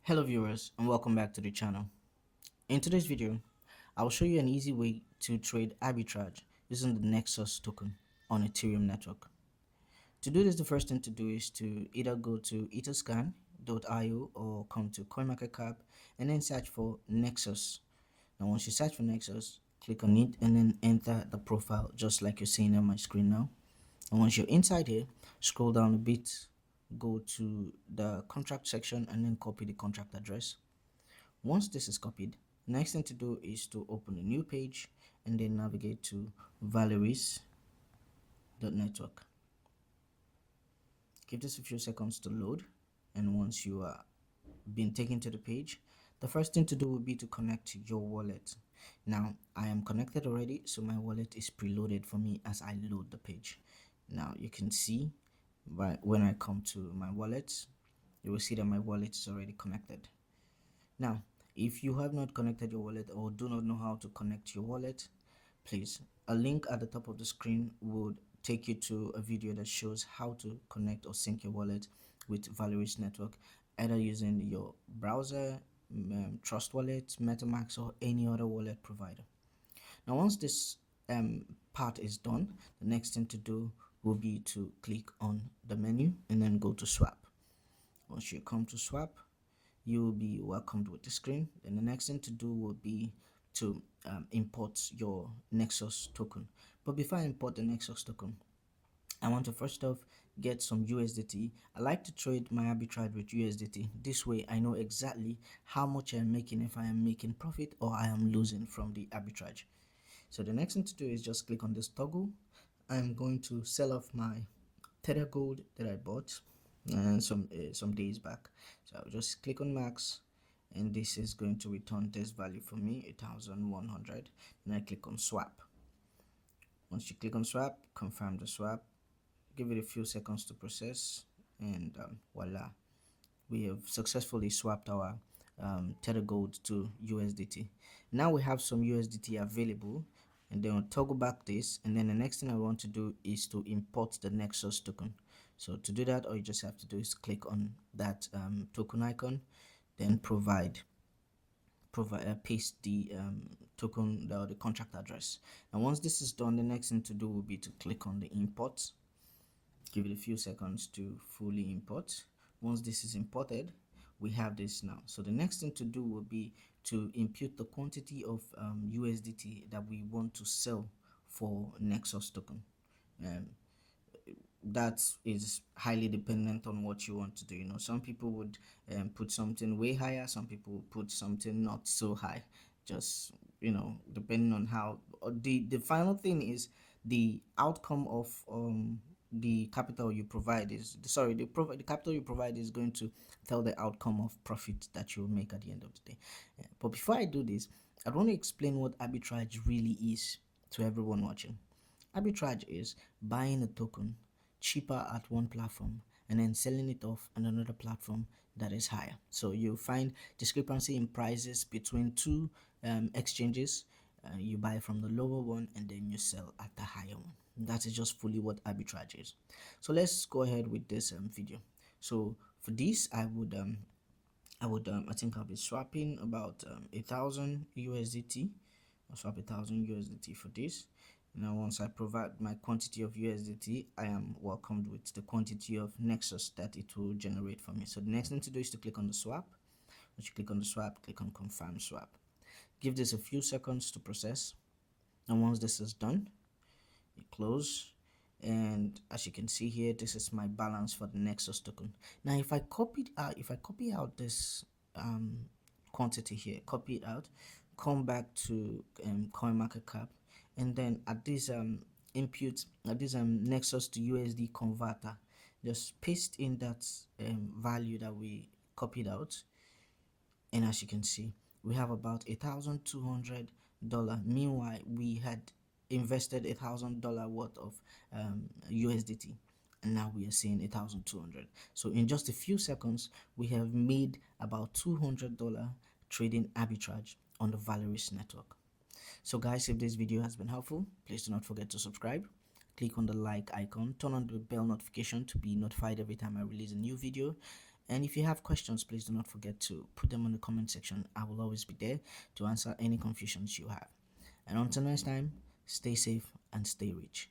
Hello viewers and welcome back to the channel. In today's video, I will show you an easy way to trade arbitrage using the Nexus token on Ethereum network. To do this, the first thing to do is to either go to etherscan.io or come to CoinMarketCap and then search for Nexus. Now once you search for Nexus, click on it and then enter the profile just like you're seeing on my screen now. And once you're inside here, scroll down a bit, go to the contract section and then copy the contract address. Once this is copied, next thing to do is to open a new page and then navigate to Valeris Network. Give this a few seconds to load, and once you are been taken to the page, the first thing to do will be to connect your wallet. Now I am connected already, so my wallet is preloaded for me as I load the page. Now you can see when I come to my wallet, you will see that my wallet is already connected. Now if you have not connected your wallet or do not know how to connect your wallet, please, a link at the top of the screen would take you to a video that shows how to connect or sync your wallet with Valeris Network, either using your browser, Trust Wallet, MetaMask, or any other wallet provider. Now once this part is done, the next thing to do will be to click on the menu and then go to swap. Once you come to swap, you will be welcomed with the screen. Then the next thing to do will be to import your Nexus token. But before I import the Nexus token, I want to first off get some USDT. I like to trade my arbitrage with USDT. This way I know exactly how much I'm making, if I am making profit or I am losing from the arbitrage. So the next thing to do is just click on this toggle. I'm going to sell off my Tether Gold that I bought and some days back. So I'll just click on max, and this is going to return this value for me, 8,100. And I click on swap. Once you click on swap, confirm the swap, give it a few seconds to process, and voila, we have successfully swapped our Tether Gold to USDT. Now we have some USDT available, and then we'll toggle back this, and then the next thing I want to do is to import the Nexus token. So to do that, all you just have to do is click on that token icon, then paste the token, the contract address. And once this is done, the next thing to do will be to click on the import. Give it a few seconds to fully import. Once this is imported, we have this now. So the next thing to do will be to impute the quantity of USDT that we want to sell for Nexus token. That is highly dependent on what you want to do. Some people would put something way higher, some people would put something not so high, just depending on how the final thing is the outcome of the capital you provide is the capital you provide is going to tell the outcome of profit that you'll make at the end of the day. But before I do this, I want to explain what arbitrage really is to everyone watching. Arbitrage is buying a token cheaper at one platform and then selling it off on another platform that is higher. So you find discrepancy in prices between two exchanges. You buy from the lower one and then you sell at the higher one. That is just fully what arbitrage is. So let's go ahead with this video. So for this, I think I'll be swapping about 1,000 USDT. I'll swap 1,000 USDT for this. Now once I provide my quantity of USDT, I am welcomed with the quantity of Nexus that it will generate for me. So the next thing to do is to click on the swap. Once you click on the swap, click on confirm swap. Give this a few seconds to process, and once this is done, you close. And as you can see here, this is my balance for the Nexus token. Now if I copy out this quantity here, copy it out, come back to CoinMarketCap, and then at this Nexus to USD converter, just paste in that value that we copied out, and as you can see, we have about $1,200. Meanwhile, we had invested $1,000 worth of USDT, and now we are seeing 1,200. So in just a few seconds, we have made about $200 trading arbitrage on the Valeris network. So guys, if this video has been helpful, please do not forget to subscribe, click on the like icon, turn on the bell notification to be notified every time I release a new video, And if you have questions, please do not forget to put them in the comment section. I will always be there to answer any confusions you have. And until next time, stay safe and stay rich.